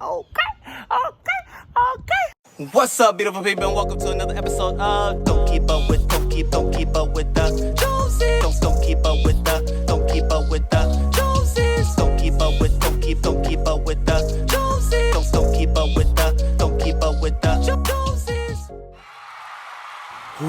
Okay. What's up, beautiful people, and welcome to another episode of Don't Keep Up with the Joneses. Don't keep up with the Joneses. Don't keep up with the Joneses. Don't keep up with the Joneses. Don't keep up with the Joneses.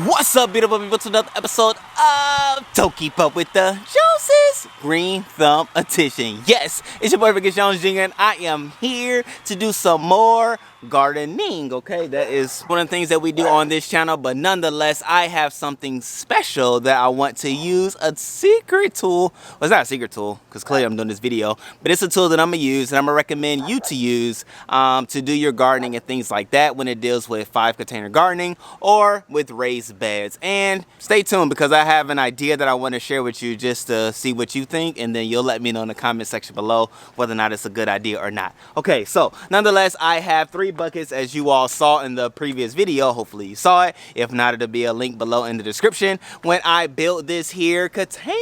What's up, beautiful people, to another episode of Don't Keep Up with the Joneses Green Thumb Edition. Yes, it's your boy Ricky Jones Jr. and I am here to do some more gardening. Okay, that is one of the things that we do on this channel, but nonetheless I have something special that I want to use, a secret tool. Well, it's not a secret tool because clearly I'm doing this video, but it's a tool that I'm gonna use and I'm gonna recommend you to use to do your gardening and things like that when it deals with 5 container gardening or with raised beds. And stay tuned because I have an idea that I want to share with you just to see what you think, and then you'll let me know in the comment section below whether or not it's a good idea or not. Okay, so nonetheless I have 3 buckets as you all saw in the previous video. Hopefully you saw it. If not, it'll be a link below in the description. When I built this here container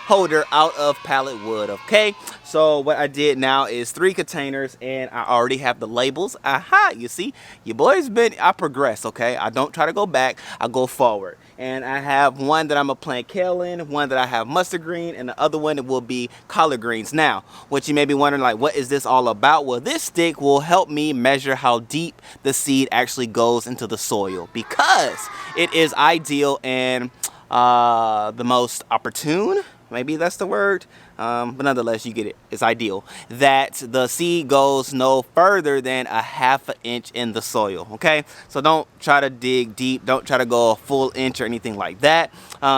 holder out of pallet wood. Okay, so what I did now is 3 containers and I already have the labels. Aha, you see, your boy's I progress. Okay, I don't try to go back, I go forward. And I have one that I'm gonna plant kale in, one that I have mustard green, and the other one will be collard greens. Now, what you may be wondering, like, what is this all about? Well, this stick will help me measure how deep the seed actually goes into the soil, because it is ideal and the most opportune, maybe that's the word, but nonetheless you get it, it's ideal that the seed goes no further than a ½ inch in the soil. Okay, so don't try to dig deep, don't try to go a full inch or anything like that,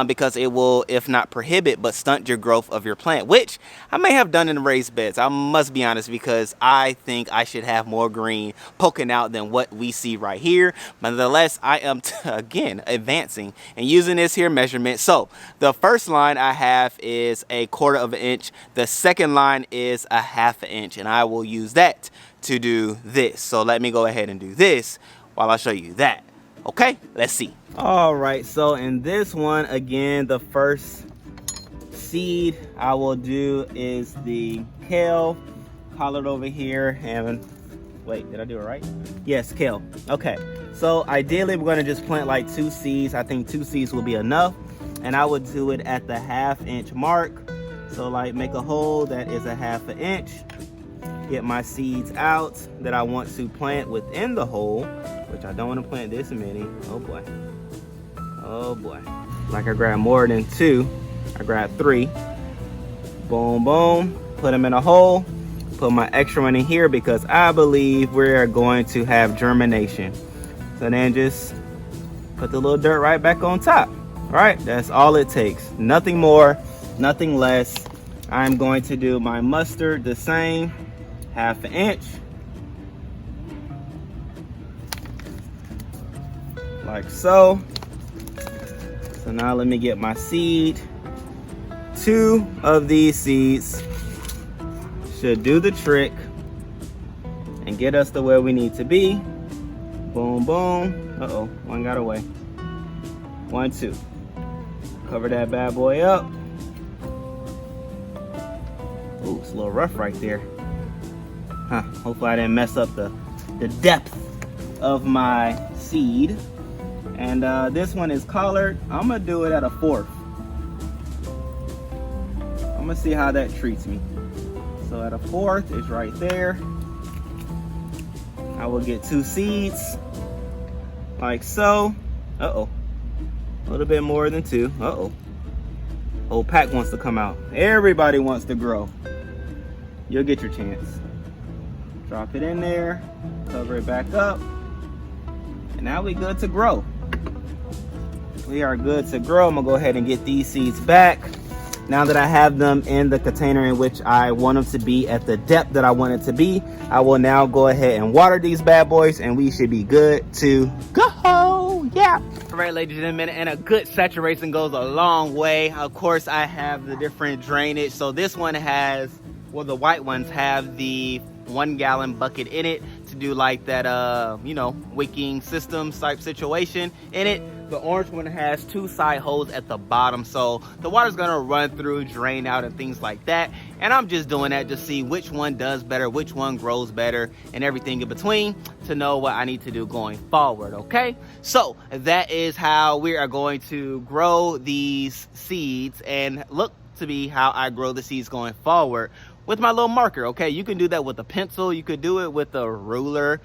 because it will, if not prohibit, but stunt your growth of your plant, which I may have done in raised beds. I must be honest, because I think I should have more green poking out than what we see right here. But nonetheless, I am again advancing and using this here measurement. So the first line I have is a 1/4 of an inch. The second line is a ½ inch, and I will use that to do this. So let me go ahead and do this while I show you that. Okay, let's see. All right, so in this one, again, the first seed I will do is the kale, collard over here, and wait, did I do it right? Yes, kale. Okay, so ideally we're gonna just plant like 2 seeds. I think 2 seeds will be enough, and I would do it at the ½ inch mark. So like make a hole that is a ½ inch, get my seeds out that I want to plant within the hole, which I don't want to plant this many. Oh boy, oh boy. Like I grabbed more than 2, I grabbed 3. Boom, boom, put them in a hole, put my extra one in here because I believe we're going to have germination. So then just put the little dirt right back on top. All right, that's all it takes, nothing more, nothing less. I'm going to do my mustard the same, ½ inch, like so. So now let me get my seed. 2 of these seeds should do the trick and get us to where we need to be. Boom, boom. Uh-oh, one got away. 1, 2. Cover that bad boy up. Ooh, it's a little rough right there. Huh, hopefully I didn't mess up the depth of my seed. And this one is collard. I'm gonna do it at a 1/4. I'm gonna see how that treats me. So at a 1/4 is right there. I will get 2 seeds, like so. Uh-oh, a little bit more than 2. Uh-oh, whole pack wants to come out. Everybody wants to grow. You'll get your chance. Drop it in there, cover it back up, and now we good to grow. We are good to grow. I'm gonna go ahead and get these seeds back. Now that I have them in the container in which I want them to be at the depth that I want it to be, I will now go ahead and water these bad boys and we should be good to go. Yeah. All right, ladies and gentlemen, and a good saturation goes a long way. Of course, I have the different drainage. So this one has, well, the white ones have the 1 gallon bucket in it to do like that, you know, wicking system type situation in it. The orange one has 2 side holes at the bottom, so the water's gonna run through, drain out, and things like that. And I'm just doing that to see which one does better, which one grows better, and everything in between to know what I need to do going forward, okay? So that is how we are going to grow these seeds and look to be how I grow the seeds going forward with my little marker, okay? You can do that with a pencil, you could do it with a ruler,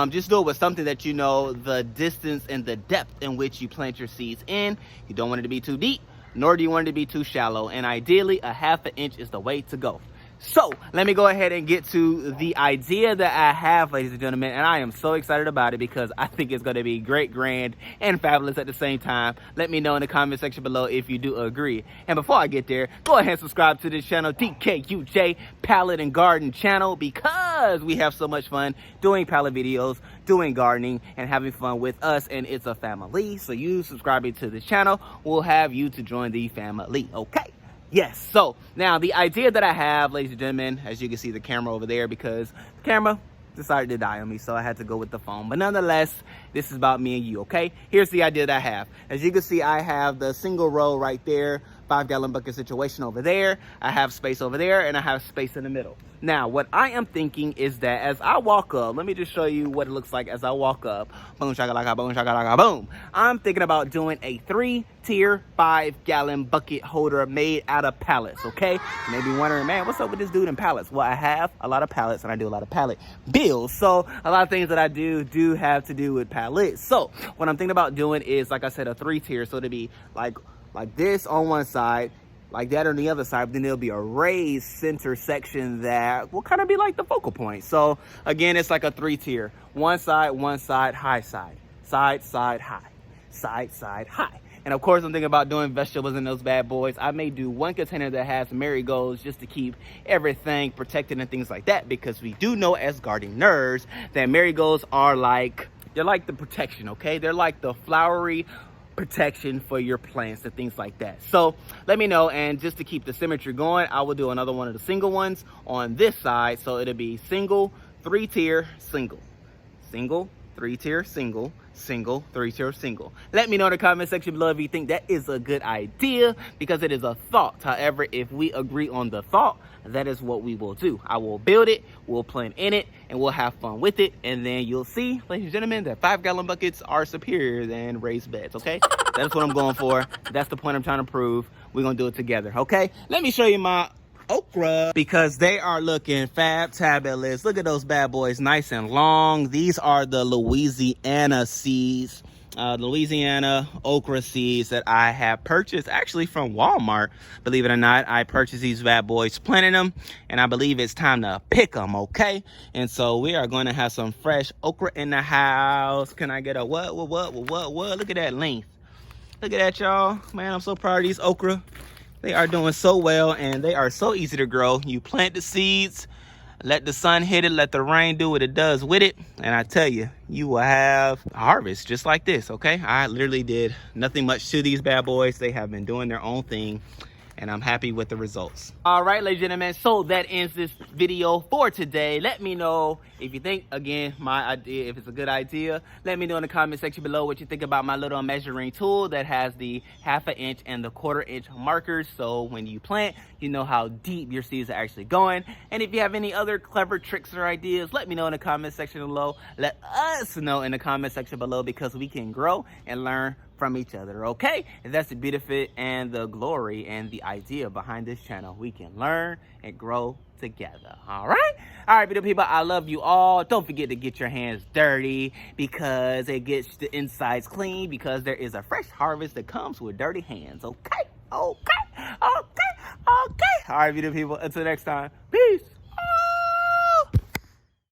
just do it with something that you know the distance and the depth in which you plant your seeds in. You don't want it to be too deep, nor do you want it to be too shallow, and ideally a 1/2 inch is the way to go. So let me go ahead and get to the idea that I have, ladies and gentlemen, and I am so excited about it because I think it's going to be great, grand, and fabulous at the same time. Let me know in the comment section below if you do agree. And before I get there, go ahead and subscribe to this channel, DKUJ Palette and Garden channel, because we have so much fun doing palette videos, doing gardening, and having fun with us, and it's a family. So you subscribing to this channel will have you to join the family, okay? Yes, so now the idea that I have, ladies and gentlemen, as you can see the camera over there, because the camera decided to die on me, so I had to go with the phone. But nonetheless, this is about me and you, okay? Here's the idea that I have. As you can see, I have the single row right there, 5-gallon bucket situation over there. I have space over there, and I have space in the middle. Now, what I am thinking is that as I walk up, let me just show you what it looks like as I walk up. Boom, shakalaka, boom. I'm thinking about doing a 3-tier 5-gallon bucket holder made out of pallets, okay? You may be wondering, man, what's up with this dude in pallets? Well, I have a lot of pallets, and I do a lot of pallet builds. So a lot of things that I do have to do with pallets. So what I'm thinking about doing is, like I said, a 3-tier. So it'll be like this on one side, like that on the other side, but then there'll be a raised center section that will kind of be like the focal point. So again, it's like a 3-tier. One side, high side, side, high, side, high. And of course, I'm thinking about doing vegetables in those bad boys. I may do one container that has marigolds just to keep everything protected and things like that, because we do know as gardening nerds that marigolds are like, they're like the protection, okay? They're like the flowery protection for your plants and things like that. So let me know, and just to keep the symmetry going, I will do another one of the single ones on this side. So it'll be single, 3-tier, single, 3-tier, single, 3-tier, single. Let me know in the comment section below if you think that is a good idea, because it is a thought. However, if we agree on the thought, that is what we will do. I will build it, we'll plant in it, and we'll have fun with it. And then you'll see, ladies and gentlemen, that 5-gallon buckets are superior than raised beds, okay? That's what I'm going for. That's the point I'm trying to prove. We're going to do it together, okay? Let me show you my okra, because they are looking fab-tabulous. Look at those bad boys, nice and long. These are the Louisiana seeds, Louisiana okra seeds that I have purchased actually from Walmart. Believe it or not, I purchased these bad boys, planted them, and I believe it's time to pick them, okay? And so we are going to have some fresh okra in the house. Can I get a what? Look at that length. Look at that, y'all. Man, I'm so proud of these okra. They are doing so well, and they are so easy to grow. You plant the seeds, let the sun hit it, let the rain do what it does with it, and I tell you, you will have a harvest just like this, okay? I literally did nothing much to these bad boys. They have been doing their own thing, and I'm happy with the results. All right, ladies and gentlemen, so that ends this video for today. Let me know if you think, again, my idea, if it's a good idea. Let me know in the comment section below what you think about my little measuring tool that has the 1/2 inch and the 1/4 inch markers. So when you plant, you know how deep your seeds are actually going. And if you have any other clever tricks or ideas, let me know in the comment section below. Let us know in the comment section below, because we can grow and learn from each other, okay? And that's the benefit and the glory and the idea behind this channel. We can learn and grow together, all right? All right, beautiful people, I love you all. Don't forget to get your hands dirty, because it gets the insides clean, because there is a fresh harvest that comes with dirty hands, okay? All right, beautiful people, until next time, peace.